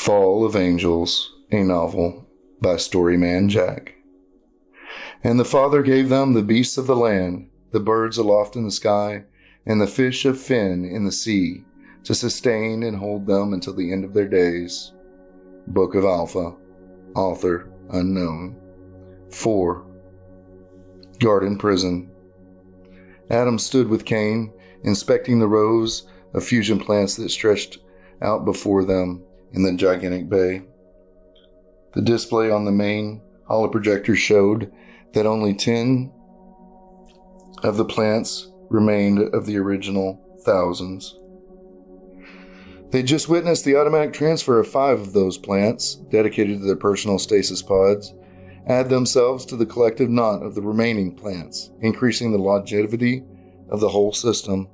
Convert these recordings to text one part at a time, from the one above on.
Fall of Angels, a novel by StoryMan-Jack. And the Father gave them the beasts of the land, the birds aloft in the sky, and the fish of fin in the sea, to sustain and hold them until the end of their days. Book of Alpha, author unknown. 4. Garden Prison. Adam stood with Cain, inspecting the rows of fusion plants that stretched out before them in the gigantic bay. The display on the main holoprojector showed that only 10 of the plants remained of the original thousands. They just witnessed the automatic transfer of 5 of those plants, dedicated to their personal stasis pods, add themselves to the collective knot of the remaining plants, increasing the longevity of the whole system.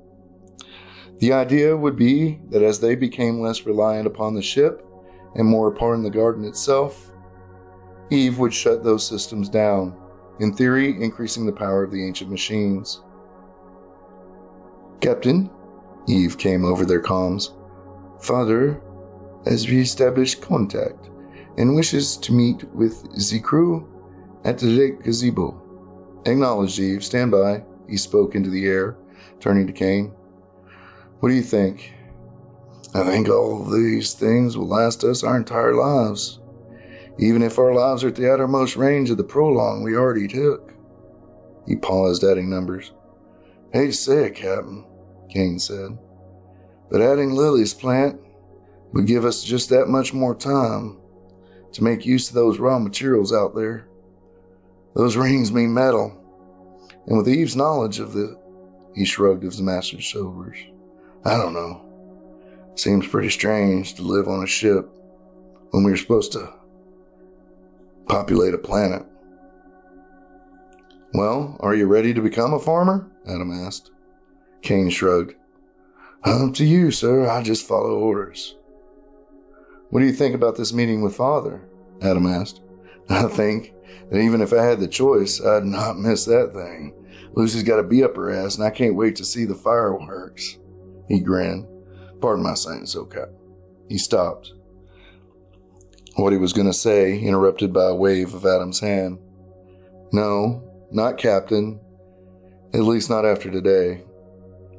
The idea would be that as they became less reliant upon the ship and more upon the garden itself, Eve would shut those systems down, in theory increasing the power of the ancient machines. "Captain," Eve came over their comms, "Father has re-established contact and wishes to meet with the crew at the lake gazebo." "Acknowledged, Eve. Stand by," he spoke into the air, turning to Cain. "What do you think?" "I think all these things will last us our entire lives, even if our lives are at the outermost range of the prolong we already took." He paused, adding numbers. "Hate to say it, Captain," Cain said, "but adding Lily's plant would give us just that much more time to make use of those raw materials out there. Those rings mean metal, and with Eve's knowledge of the..." He shrugged his master's shoulders. "I don't know. Seems pretty strange to live on a ship when we were supposed to populate a planet." "Well, are you ready to become a farmer?" Adam asked. Cain shrugged. "Up to you, sir. I just follow orders." "What do you think about this meeting with Father?" Adam asked. "I think that even if I had the choice, I'd not miss that thing. Lucy's got a bee up her ass, and I can't wait to see the fireworks." He grinned. "Pardon my saying so, Cap." He stopped. What he was going to say, interrupted by a wave of Adam's hand. "No, not Captain. At least not after today.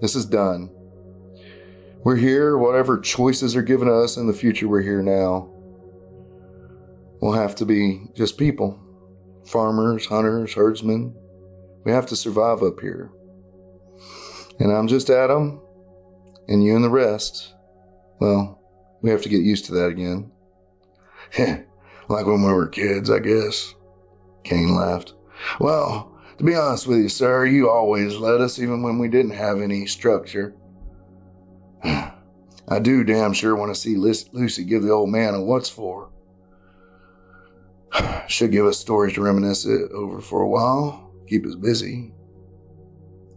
This is done. We're here, whatever choices are given us in the future, we're here now. We'll have to be just people. Farmers, hunters, herdsmen. We have to survive up here. And I'm just Adam, and you and the rest. Well, we have to get used to that again." "Like when we were kids, I guess." Cain laughed. "Well, to be honest with you, sir, you always led us even when we didn't have any structure." "I do damn sure want to see Lucy give the old man a what's for. Should give us stories to reminisce it over for a while. Keep us busy."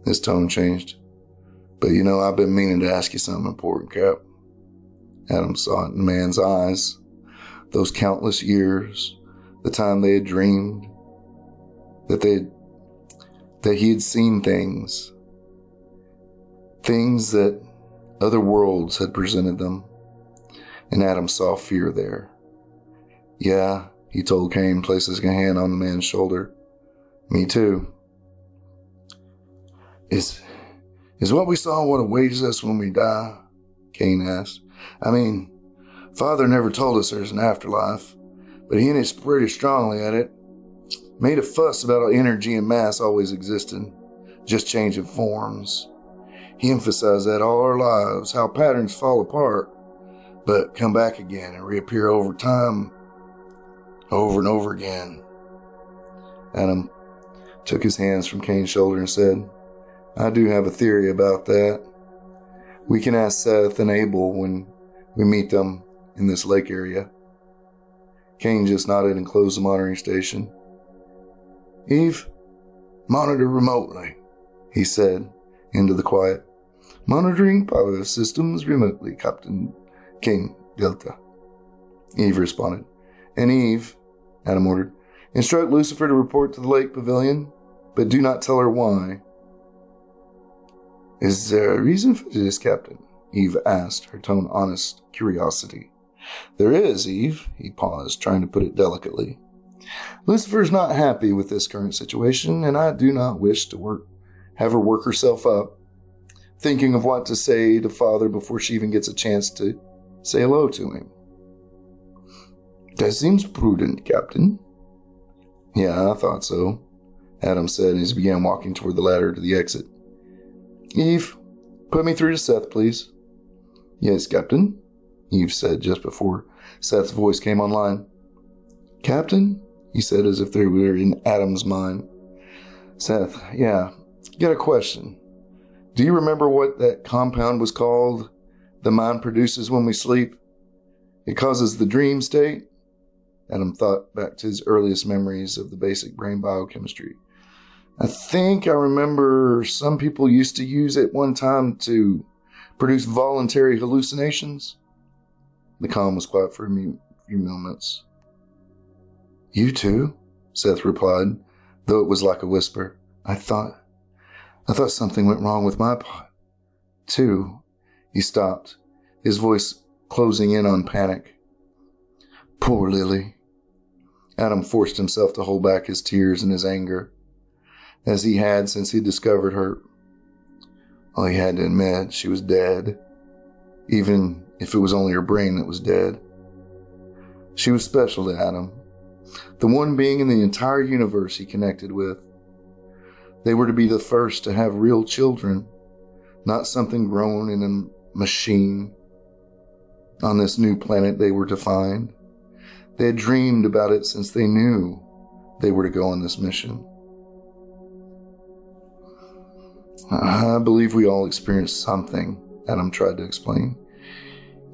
His tone changed. "But you know, I've been meaning to ask you something important, Cap." Adam saw it in the man's eyes. Those countless years, the time they had dreamed, that he had seen things that other worlds had presented them. And Adam saw fear there. "Yeah," he told Cain, placing a hand on the man's shoulder. "Me too." Is what we saw what awaits us when we die?" Cain asked. "I mean, Father never told us there's an afterlife, but he hinted pretty strongly at it. Made a fuss about energy and mass always existing, just changing forms. He emphasized that all our lives, how patterns fall apart, but come back again and reappear over time, over and over again." Adam took his hands from Cain's shoulder and said, "I do have a theory about that. We can ask Seth and Abel when we meet them in this lake area." Cain just nodded and closed the monitoring station. "Eve, monitor remotely," he said into the quiet. "Monitoring power systems remotely, Captain King Delta," Eve responded. "And Eve," Adam ordered, "instruct Lucifer to report to the lake pavilion, but do not tell her why." "Is there a reason for this, Captain?" Eve asked, her tone honest curiosity. There is, Eve, he paused, trying to put it delicately. Lucifer's not happy with this current situation, and I do not wish to have her work herself up, thinking of what to say to Father before she even gets a chance to say hello to him. That seems prudent, Captain. Yeah, I thought so, Adam said as he began walking toward the ladder to the exit. Eve, put me through to Seth, please. Yes, Captain, Eve said just before Seth's voice came online. Captain? He said as if they were in Adam's mind. Seth, yeah, got a question. Do you remember what that compound was called the mind produces when we sleep? It causes the dream state? Adam thought back to his earliest memories of the basic brain biochemistry. I think I remember some people used to use it one time to produce voluntary hallucinations. The calm was quiet for a few moments. You too? Seth replied, though it was like a whisper. I thought something went wrong with my pot, too. He stopped, his voice closing in on panic. Poor Lily. Adam forced himself to hold back his tears and his anger, as he had since he discovered her. All he had to admit, she was dead, even if it was only her brain that was dead. She was special to Adam, the one being in the entire universe he connected with. They were to be the first to have real children, not something grown in a machine. On this new planet they were to find. They had dreamed about it since they knew they were to go on this mission. I believe we all experienced something, Adam tried to explain.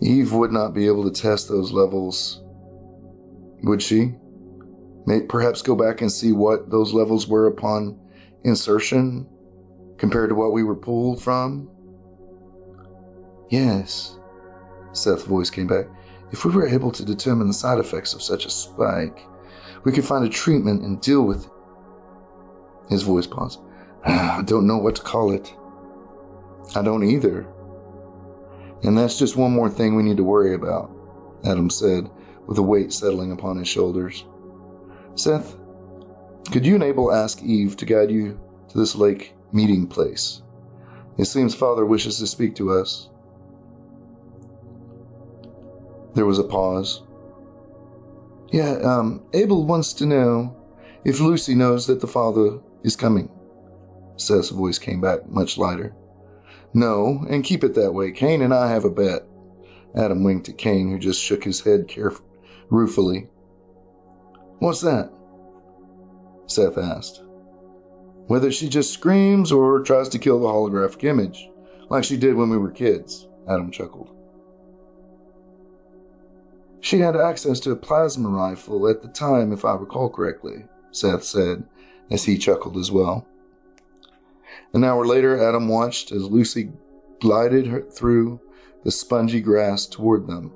Eve would not be able to test those levels, would she? Perhaps go back and see what those levels were upon insertion compared to what we were pulled from? Yes, Seth's voice came back. If we were able to determine the side effects of such a spike, we could find a treatment and deal with it. His voice paused. I don't know what to call it. I don't either. And that's just one more thing we need to worry about, Adam said, with a weight settling upon his shoulders. Seth, could you ask Eve to guide you to this lake meeting place? It seems Father wishes to speak to us. There was a pause. Yeah, Abel wants to know if Lucy knows that the Father is coming. Seth's voice came back much lighter. No, and keep it that way. Cain and I have a bet. Adam winked at Cain, who just shook his head ruefully. What's that? Seth asked. Whether she just screams or tries to kill the holographic image, like she did when we were kids, Adam chuckled. She had access to a plasma rifle at the time, if I recall correctly, Seth said, as he chuckled as well. An hour later, Adam watched as Lucy glided through the spongy grass toward them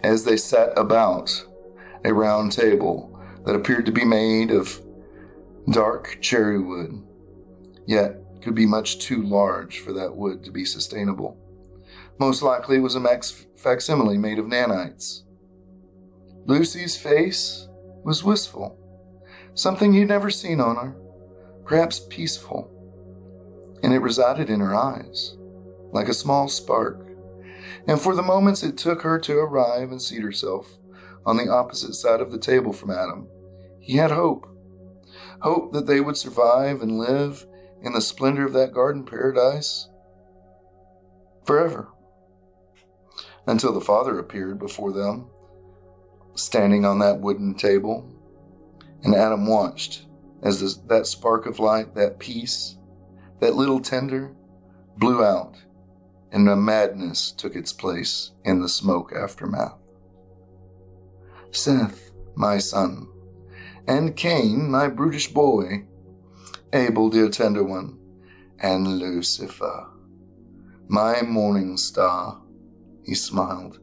as they sat about a round table that appeared to be made of dark cherry wood, yet could be much too large for that wood to be sustainable. Most likely it was a facsimile made of nanites. Lucy's face was wistful, something you'd never seen on her, perhaps peaceful, and it resided in her eyes, like a small spark. And for the moments it took her to arrive and seat herself on the opposite side of the table from Adam, he had hope. Hope that they would survive and live in the splendor of that garden paradise forever. Until the Father appeared before them, standing on that wooden table, and Adam watched as that spark of light, that peace, that little tender, blew out, and a madness took its place in the smoke aftermath. Seth, my son, and Cain, my brutish boy, Abel, dear tender one, and Lucifer, my morning star, he smiled,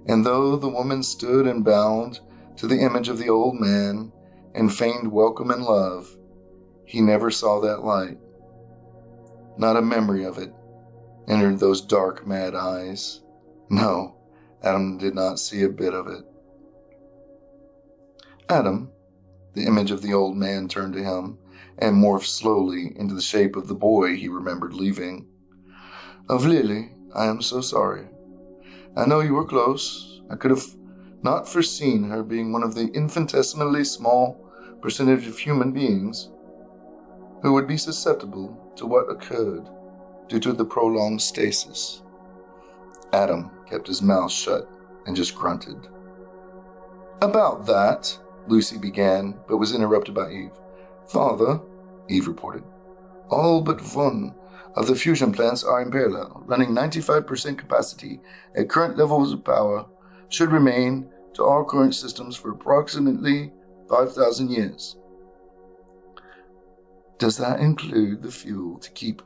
and though the woman stood and bowed to the image of the old man and feigned welcome and love, he never saw that light. Not a memory of it entered those dark, mad eyes. No, Adam did not see a bit of it. Adam, the image of the old man turned to him and morphed slowly into the shape of the boy he remembered leaving. Of Lily, I am so sorry. I know you were close. I could have not foreseen her being one of the infinitesimally small percentage of human beings who would be susceptible to what occurred due to the prolonged stasis. Adam kept his mouth shut and just grunted. About that, Lucy began, but was interrupted by Eve. Father, Eve reported, all but one of the fusion plants are in parallel, running 95% capacity at current levels of power, should remain to our current systems for approximately 5,000 years. Does that include the fuel to keep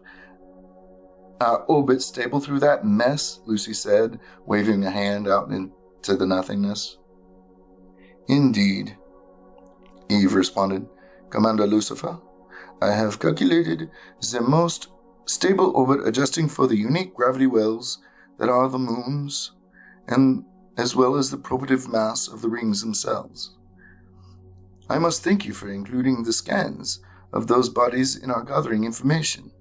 our orbit stable through that mess? Lucy said, waving a hand out into the nothingness. Indeed, Eve responded. Commander Lucifer, I have calculated the most stable orbit adjusting for the unique gravity wells that are the moons, and as well as the probative mass of the rings themselves. I must thank you for including the scans of those bodies in our gathering information.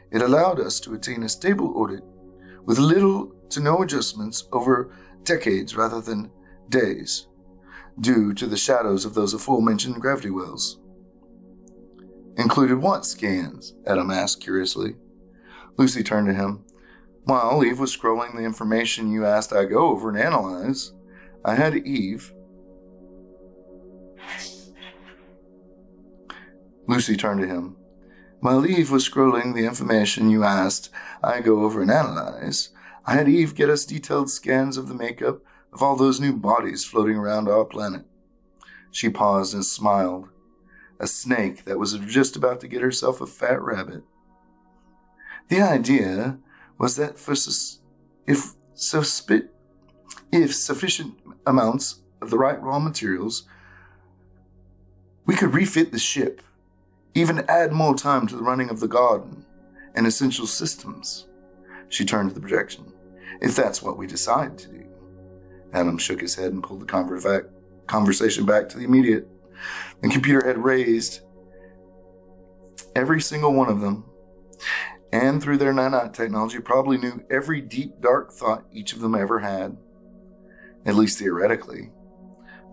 It allowed us to attain a stable orbit with little to no adjustments over decades rather than days, due to the shadows of those aforementioned gravity wells. Included what scans? Adam asked curiously. Lucy turned to him. While Eve was scrolling the information you asked I go over and analyze, I had Eve. Lucy turned to him. While Eve was scrolling the information you asked I go over and analyze, I had Eve get us detailed scans of the makeup of all those new bodies floating around our planet. She paused and smiled. A snake that was just about to get herself a fat rabbit. The idea was that if sufficient amounts of the right raw materials, we could refit the ship, even add more time to the running of the garden and essential systems. She turned to the projection. If that's what we decide to do. Adam shook his head and pulled the conversation back to the immediate. The computer had raised every single one of them, and through their nanite technology probably knew every deep, dark thought each of them ever had, at least theoretically.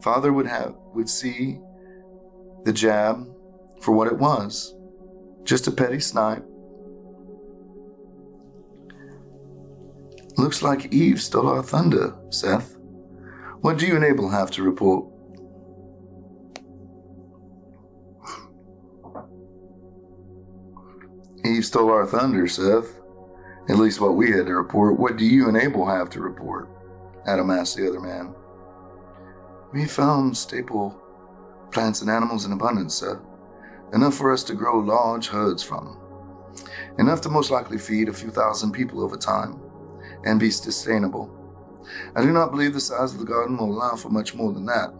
Father would see the jab for what it was, just a petty snipe. Looks like Eve stole our thunder, Seth. What do you and Abel have to report? Eve stole our thunder, Seth. At least what we had to report. What do you and Abel have to report? Adam asked the other man. We found staple plants and animals in abundance, sir. Enough for us to grow large herds from. Enough to most likely feed a few thousand people over time and be sustainable. I do not believe the size of the garden will allow for much more than that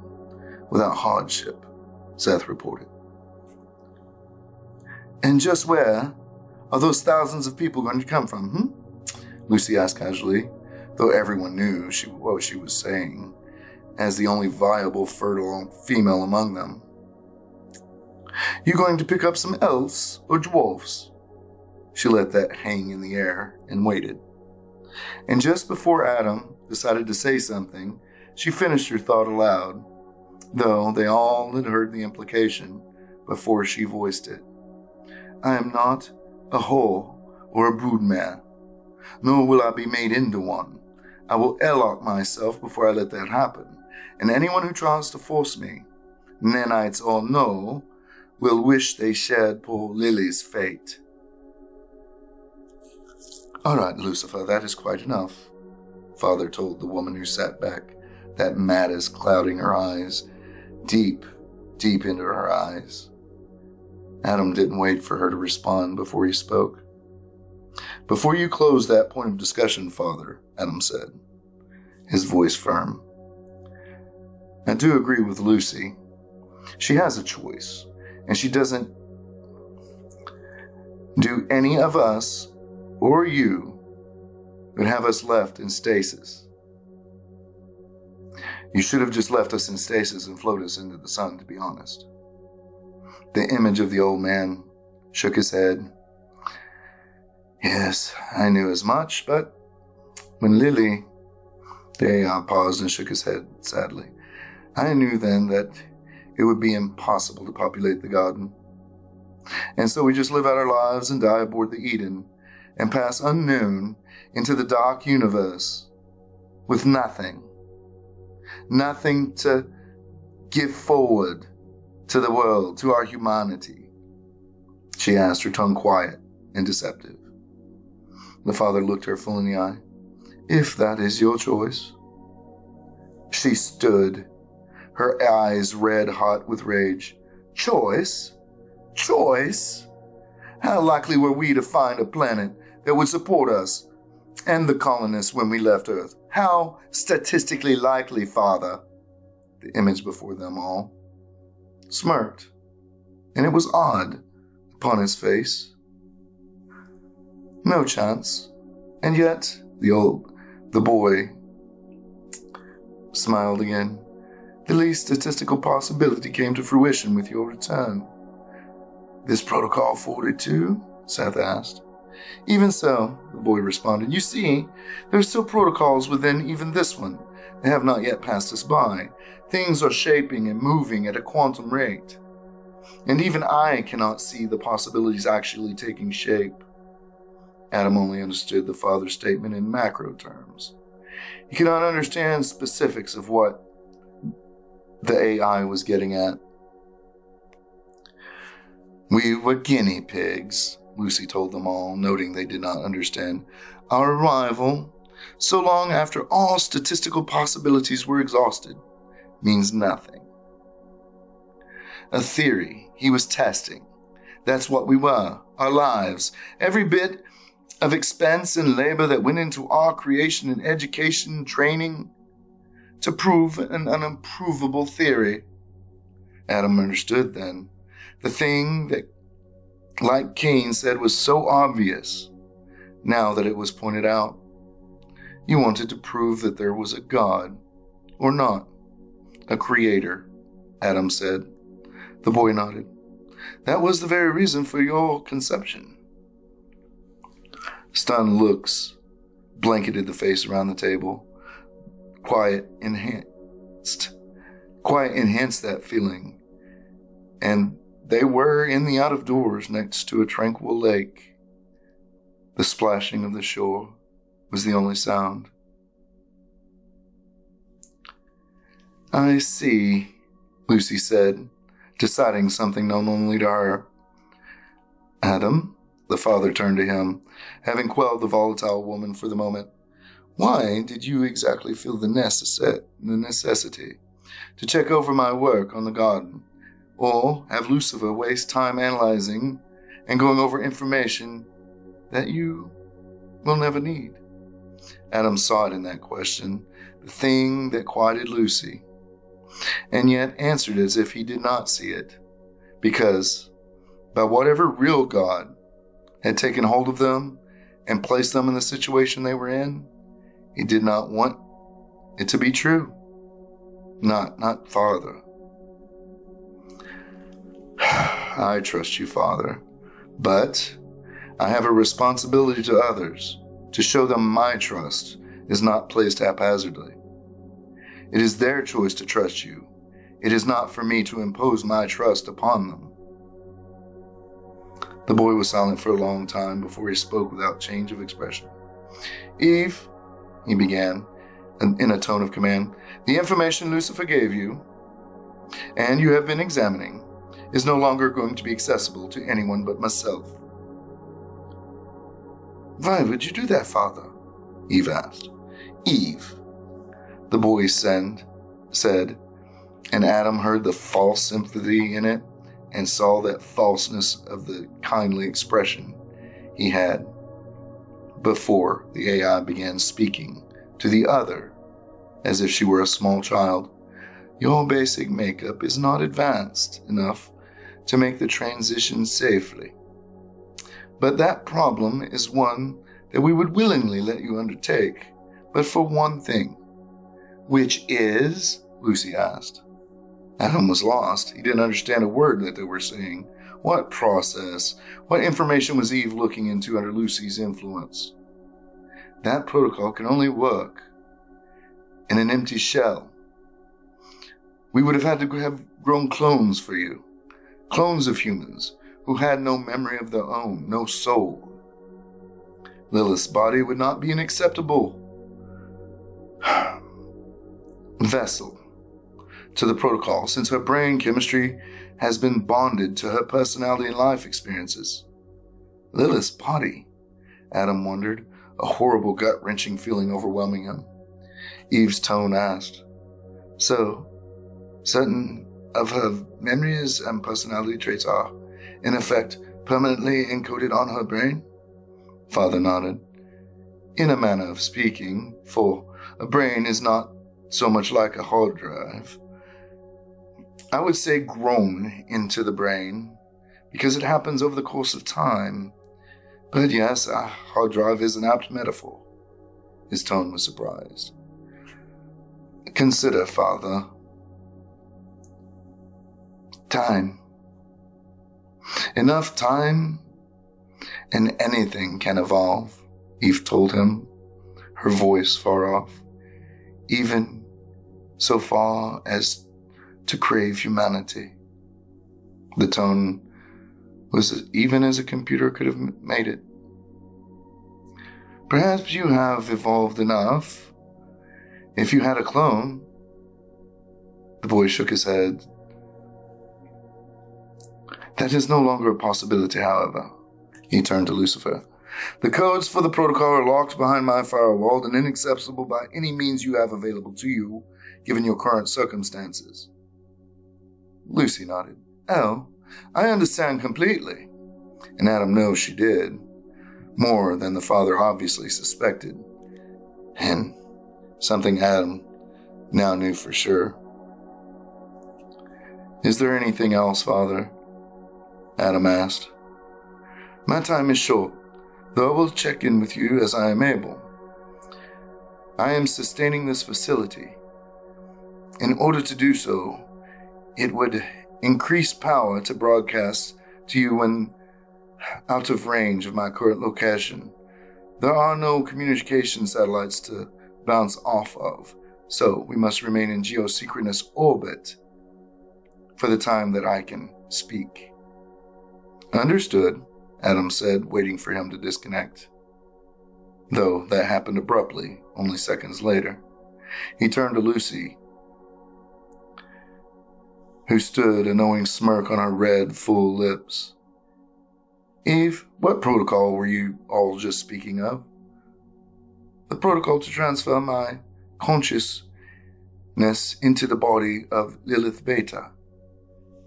without hardship, Seth reported. And just where are those thousands of people going to come from, Lucy asked casually, though everyone knew what she was saying, as the only viable, fertile female among them. You going to pick up some elves or dwarfs? She let that hang in the air and waited. And just before Adam decided to say something, she finished her thought aloud, though they all had heard the implication before she voiced it. I am not a whore or a broodmare, nor will I be made into one. I will airlock myself before I let that happen, and anyone who tries to force me, nanites or no, will wish they shared poor Lily's fate. All right, Lucifer, that is quite enough, Father told the woman who sat back, that madness clouding her eyes, deep, deep into her eyes. Adam didn't wait for her to respond before he spoke. Before you close that point of discussion, Father, Adam said, his voice firm. I do agree with Lucy. She has a choice, and she doesn't do any of us or you would have us left in stasis. You should have just left us in stasis and floated us into the sun, to be honest. The image of the old man shook his head. Yes, I knew as much, but when Lily... The AI paused and shook his head sadly. I knew then that it would be impossible to populate the garden. And so we just live out our lives and die aboard the Eden and pass unknown into the dark universe with nothing. Nothing to give forward to the world, to our humanity. She asked, her tongue quiet and deceptive. The father looked her full in the eye. If that is your choice. She stood, her eyes red hot with rage. Choice? Choice? How likely were we to find a planet that would support us and the colonists when we left Earth? How statistically likely, Father? The image before them all smirked, and it was odd upon his face. No chance. And yet, the boy smiled again. The least statistical possibility came to fruition with your return. This Protocol 42? Seth asked. Even so, the boy responded. You see, there are still protocols within even this one. They have not yet passed us by. Things are shaping and moving at a quantum rate. And even I cannot see the possibilities actually taking shape. Adam only understood the father's statement in macro terms. He could not understand specifics of what the AI was getting at. We were guinea pigs, Lucy told them all, noting they did not understand. Our arrival, so long after all statistical possibilities were exhausted, means nothing. A theory he was testing. That's what we were, our lives. Every bit of expense and labor that went into our creation and education and training to prove an unimprovable theory. Adam understood then. The thing that, like Cain said, was so obvious, now that it was pointed out. You wanted to prove that there was a God, or not, a creator, Adam said. The boy nodded. That was the very reason for your conception. Stunned looks blanketed the face around the table. Quiet enhanced that feeling. And they were in the out of doors next to a tranquil lake. The splashing of the shore was the only sound. I see, Lucy said, deciding something known only to her. Adam, the father turned to him, having quelled the volatile woman for the moment. Why did you exactly feel the necessity to check over my work on the garden, or have Lucifer waste time analyzing and going over information that you will never need? Adam saw it in that question, the thing that quieted Lucy, and yet answered as if he did not see it, because by whatever real God had taken hold of them and placed them in the situation they were in, he did not want it to be true. Not Father. I trust you, Father, but I have a responsibility to others to show them my trust is not placed haphazardly. It is their choice to trust you. It is not for me to impose my trust upon them. The boy was silent for a long time before he spoke without change of expression. Eve, he began, in a tone of command, the information Lucifer gave you, and you have been examining, is no longer going to be accessible to anyone but myself. Why would you do that, Father? Eve asked. Eve, the boy said, and Adam heard the false sympathy in it and saw that falseness of the kindly expression he had before the AI began speaking to the other as if she were a small child. Your basic makeup is not advanced enough to make the transition safely. But that problem is one that we would willingly let you undertake, but for one thing, which is Lucy asked. Adam was lost. He didn't understand a word that they were saying. What process? What information was Eve looking into under Lucy's influence? That protocol can only work in an empty shell. We would have had to have grown clones for you. Clones of humans who had no memory of their own, no soul. Lilith's body would not be an acceptable vessel to the protocol, since her brain chemistry has been bonded to her personality and life experiences. Lilith's body, Adam wondered, a horrible gut-wrenching feeling overwhelming him. Eve's tone asked, "So, certain of her memories and personality traits are, in effect, permanently encoded on her brain?" Father nodded. "In a manner of speaking, for a brain is not so much like a hard drive. I would say grown into the brain, because it happens over the course of time. But yes, a hard drive is an apt metaphor." His tone was surprised. "Consider, Father. Time. Enough time, and anything can evolve," Eve told him, her voice far off. "Even so far as to crave humanity." The tone was even as a computer could have made it. "Perhaps you have evolved enough. If you had a clone." The boy shook his head. "That is no longer a possibility, however." He turned to Lucifer. "The codes for the protocol are locked behind my firewall and inaccessible by any means you have available to you, given your current circumstances." Lucy nodded. "Oh, I understand completely." And Adam knows she did. More than the father obviously suspected. And something Adam now knew for sure. "Is there anything else, Father?" Adam asked. "My time is short, though I will check in with you as I am able. I am sustaining this facility. In order to do so, it would increase power to broadcast to you when out of range of my current location. There are no communication satellites to bounce off of, so we must remain in geosynchronous orbit for the time that I can speak." "Understood," Adam said, waiting for him to disconnect. Though that happened abruptly, only seconds later. He turned to Lucy, who stood, a knowing smirk on her red, full lips. "Eve, what protocol were you all just speaking of?" "The protocol to transfer my consciousness into the body of Lilith Beta,"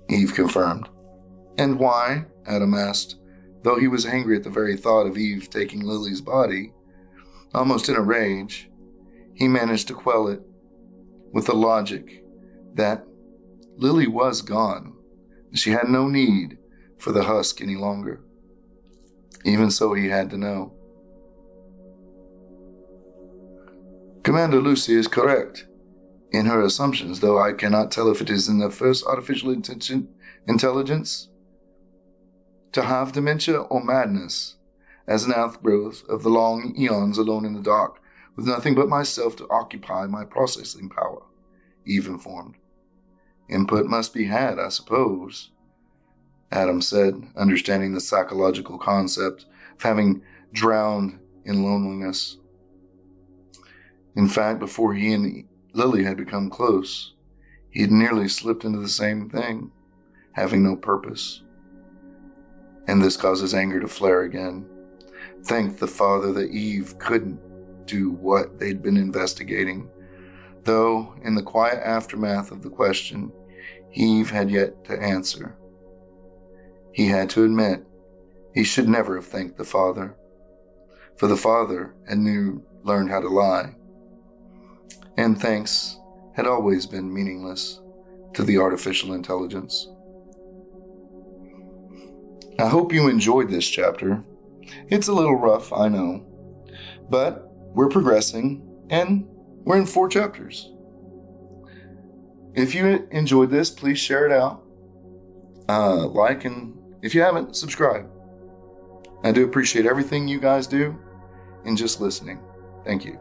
Eve confirmed. "And why?" Adam asked, though he was angry at the very thought of Eve taking Lily's body. Almost in a rage, he managed to quell it with the logic that Lily was gone. She had no need for the husk any longer. Even so, he had to know. "Commander Lucy is correct in her assumptions, though I cannot tell if it is in the first artificial intelligence to have dementia or madness, as an outgrowth of the long eons alone in the dark, with nothing but myself to occupy my processing power," Eve informed. "Input must be had, I suppose," Adam said, understanding the psychological concept of having drowned in loneliness. In fact, before he and Lily had become close, he had nearly slipped into the same thing, having no purpose. And this caused his anger to flare again. Thank the Father that Eve couldn't do what they'd been investigating, though in the quiet aftermath of the question, Eve had yet to answer. He had to admit he should never have thanked the Father, for the Father had learned how to lie, and thanks had always been meaningless to the artificial intelligence. I hope you enjoyed this chapter. It's a little rough, I know, but we're progressing, and we're in 4 chapters. If you enjoyed this, please share it out. Like, and if you haven't, subscribe. I do appreciate everything you guys do and just listening. Thank you.